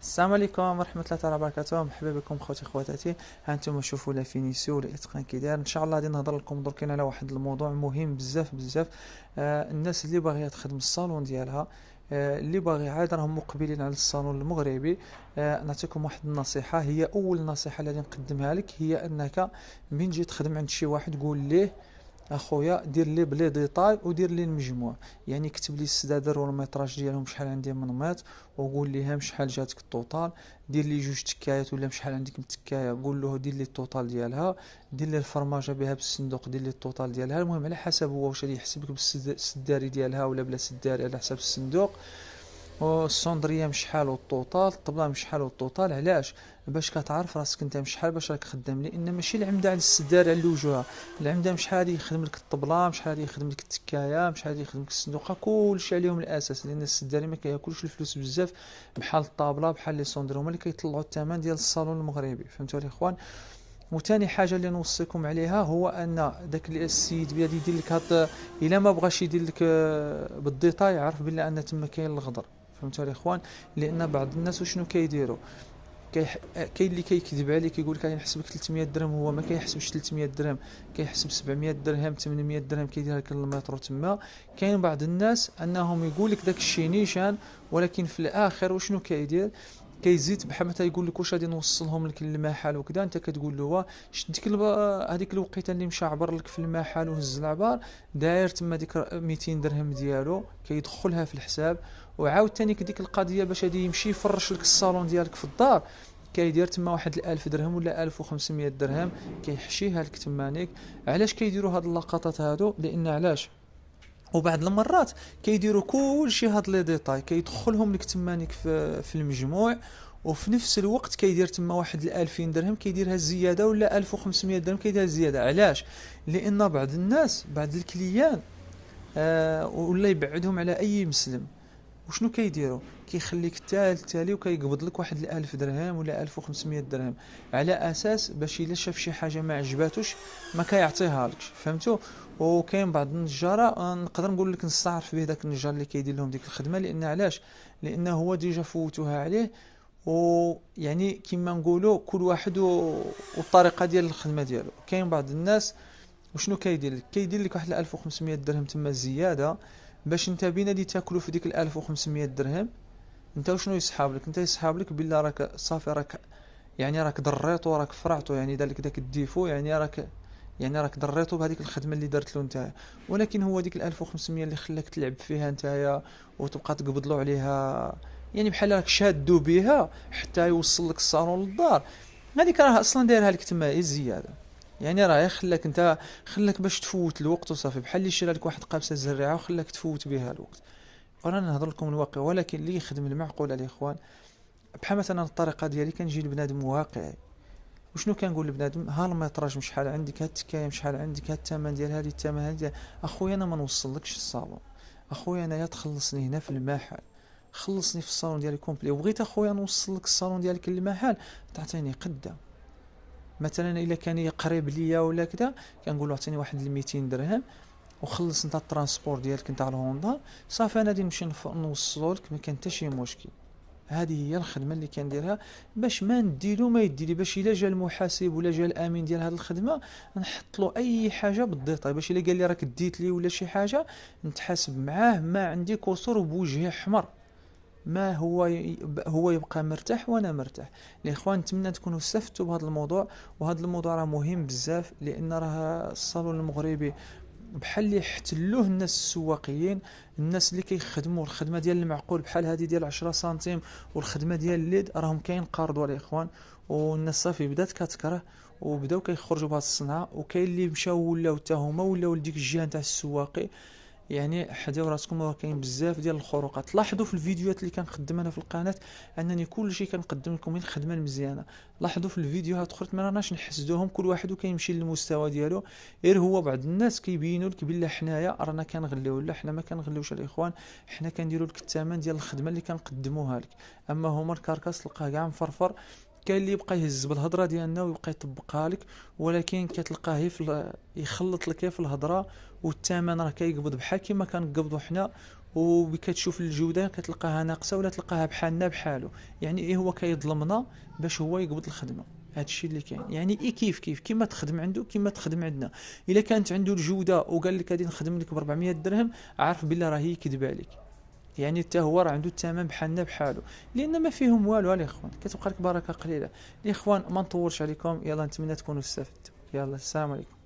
السلام عليكم ورحمة الله تعالى وبركاته. مرحبا بكم خوتي خواتاتي. هانتم شوفوا لا فينيسيو الاتقان كي داير. ان شاء الله غادي نهضر لكم درك على واحد الموضوع مهم بزاف بزاف. الناس اللي باغيه تخدم الصالون ديالها، اللي باغي عاد راهم مقبلين على الصالون المغربي. نعطيكم واحد النصيحة، هي اول نصيحة اللي غادي نقدمها لك، هي انك من تجي تخدم عند شي واحد قول ليه اخويا دير لي بلي ديتاي ودير لي المجموع. يعني كتب لي السدادر والميطراج ديالهم شحال عندي من ميط، وقول ليهم شحال جاتك الطوطال. دير لي جوج تكايات ولا شحال عندك من تكايه، قول له دير لي الطوطال ديالها. دير لي الفرماجه بها بالصندوق، دير لي الطوطال ديالها. المهم على حسب هو واش غادي يحسبك بالسداري ديالها ولا بلا سداري على حسب الصندوق. والصندريه مشحال والطوطال، الطبله مشحال والطوطال. علاش؟ باش كتعرف راسك انت مشحال باش راك خدام. لان ماشي العمده على السدار على الوجهه، العمده مشحال غادي يخدم لك الطبله، شحال غادي يخدم لك التكايه، شحال غادي يخدم لك الصندوقه. كلشي عليهم الاساس، لان السداري ما كياكلش الفلوس بزاف بحال الطابله بحال لي صندري، هما اللي كيطلعوا الثمن ديال الصالون المغربي. فهمتوا الاخوان؟ وثاني حاجه اللي نوصيكم عليها هو ان داك السيد بيدي يدير لك هاد، الا ما بغاش يدير لك بالديتاي، عرف بلا ان تما كاين الغدر. فهمتوا الاخوان؟ لان بعض الناس وشنو كيديروا، كاين اللي كيكذب عليك يقول لك غادي نحسبك 300 درهم، هو ما كيحسبش 300 درهم، كيحسب 700 درهم 800 درهم، كيدير لك المترو تما. كاين بعض الناس انهم يقول لك داك الشيء نيشان، ولكن في الاخر وشنو كيدير، كيزيد بحال مثلا يقول لك واش غادي نوصلهم لك للمحل وكذا. انت كتقول له شد ديك هذيك الوقيته اللي مشى عبر لك في المحل وهز العبار، داير تما ديك 200 درهم ديالو كيدخلها في الحساب. وعاود تاني ديك القضيه باش غادي يمشي يفرش لك الصالون ديالك في الدار، كيدير تما واحد 1000 درهم ولا 1500 درهم، كيحشيها لك تمانيك. علاش كيديروا هاد اللقطات هادو؟ لان علاش؟ وبعض المرات كيديروا كلشي هاد لي ديتاي كيدخلهم لك تمانيك في المجموع، وفي نفس الوقت كيدير تما واحد 2000 درهم كيديرها زياده، ولا 1500 درهم كيديرها زياده. علاش؟ لان بعض الناس بعض الكليان ولا يبعدهم على اي مسلم. وشنو كيديروا؟ كيخليك التالي وكيقبض لك واحد 1000 درهم ولا 1500 درهم، على اساس باش الا شاف شي حاجه ما عجباتوش ما كيعطيها لكش. فهمتوا؟ وكاين بعض النجاره نقدر نقول لك نستعرف به داك النجار اللي كيدير لهم ديك الخدمه. لان علاش؟ لانه هو ديجا فوتوها عليه، ويعني كيما نقولوا كل واحد والطريقه ديال الخدمه ديالو. كاين بعض الناس وشنو كيدير لك؟ كيدير لك واحد 1500 درهم تما زياده، باش انت بينا اللي تاكلوا في ديك 1500 درهم. انت وشنو يسحاب لك؟ انت يسحاب لك بالله راك صافي، راك يعني راك ضريتو، راك فرعتو، يعني دالك داك الديفو، يعني راك ضريتو بهذيك الخدمه اللي درت له نتايا. ولكن هو ديك 1500 اللي خلاك تلعب فيها نتايا وتبقى تقبض له عليها، يعني بحال راك شادو بها حتى يوصل لك الصالون للدار، هذيك راه اصلا دايرها لك تما زياده. يعني راه خلاك انت، خلاك باش تفوت الوقت وصافي، بحال اللي شرى لك واحد قابسه زريعه وخلاك تفوت بها الوقت. وانا نهضر لكم الواقع، ولكن اللي يخدم المعقول الاخوان. بحال مثلا الطريقه ديالي كنجي لبنادم واقعي. وشنو كنقول لبنادم؟ ها الميطراج شحال عندك، ها التكايه شحال عندك، ها الثمن ديال هذه الثمن هذه. اخويا انا ما نوصلكش الصالون، اخويا انا يا تخلصني هنا في المحل، خلصني في الصالون ديالي كومبلي. وبغيت اخويا نوصل لك الصالون ديالك للمحل، تعطيني قدام. مثلا الا كان قريب ليا ولا كذا، كنقول له عطيني واحد 200 درهم وخلص انت الترانسبور ديالك نتاع الهوندا، صافي انا غادي نمشي نوصلو لك، ما كان حتى شي مشكل. هذه هي الخدمه اللي كنديرها، باش ما نديلو ما يديلي، باش الا جا المحاسب ولا جا الامين ديال هذه الخدمه نحط له اي حاجه بالديتاي، باش الا قال لي راك ديت لي ولا شي حاجه نتحاسب معاه، ما عندي كسور وبوجهي احمر. ما هو يبقى مرتاح وانا مرتاح. الاخوان نتمنى تكونوا استفدتوا بهذا الموضوع، وهذا الموضوع راه مهم بزاف، لان راه الصالون المغربي بحال اللي احتلوه الناس السواقيين، الناس اللي كيخدموا الخدمه ديال المعقول بحال هذه ديال 10 سنتيم والخدمه ديال الليد، راهم كينقرضوا الاخوان. والناس صافي بدات كتكره وبداو كيخرجوا بهذه الصنعه. وكاين اللي مشاو ولاو حتى هما ولاو لديك الجهه نتاع السواقي. يعني حذروا راسكم، راه كاين بزاف ديال الخروقات. لاحظوا في الفيديوهات اللي كنقدم انا في القناه انني كل شيء كنقدم لكم الخدمه المزيانه. لاحظوا في الفيديوهات اخرى ما راناش نحسدوهم، كل واحد كيمشي للمستوى ديالو. غير هو بعض الناس كيبينوا لك بلا حنايا رانا كنغليو، لا حنا ما كنغليوش الاخوان، حنا كنديروا لك الثمن ديال الخدمه اللي كنقدموها لك. اما هما الكركاس تلقاه كاع مفرفر، كاين اللي يبقى يهز بالهضره ديالنا ويبقى يطبقها لك، ولكن كتلقاه يخلط لك في الهضره، والثمن راه كيقبض بحال كيما كنقبضوا حنا. وكتشوف الجوده كتلقاها ناقصه ولا تلقاها بحالنا بحالو. يعني ايه هو كيظلمنا باش هو يقبض الخدمه. هادشي اللي كاين. يعني ايه كيف كيما تخدم عنده كيما تخدم عندنا. الا كانت عنده الجوده وقال لك غادي نخدم لك ب 400 درهم، عارف بالله راه هي كذب عليك. يعني حتى هو راه عنده الثمن بحالنا بحالو. لان ما فيهم والو الاخوان، كتبقى لك بركه قليله. الاخوان ما نطولش عليكم، يلا نتمنى تكونوا استفدتوا. يلا السلام عليكم.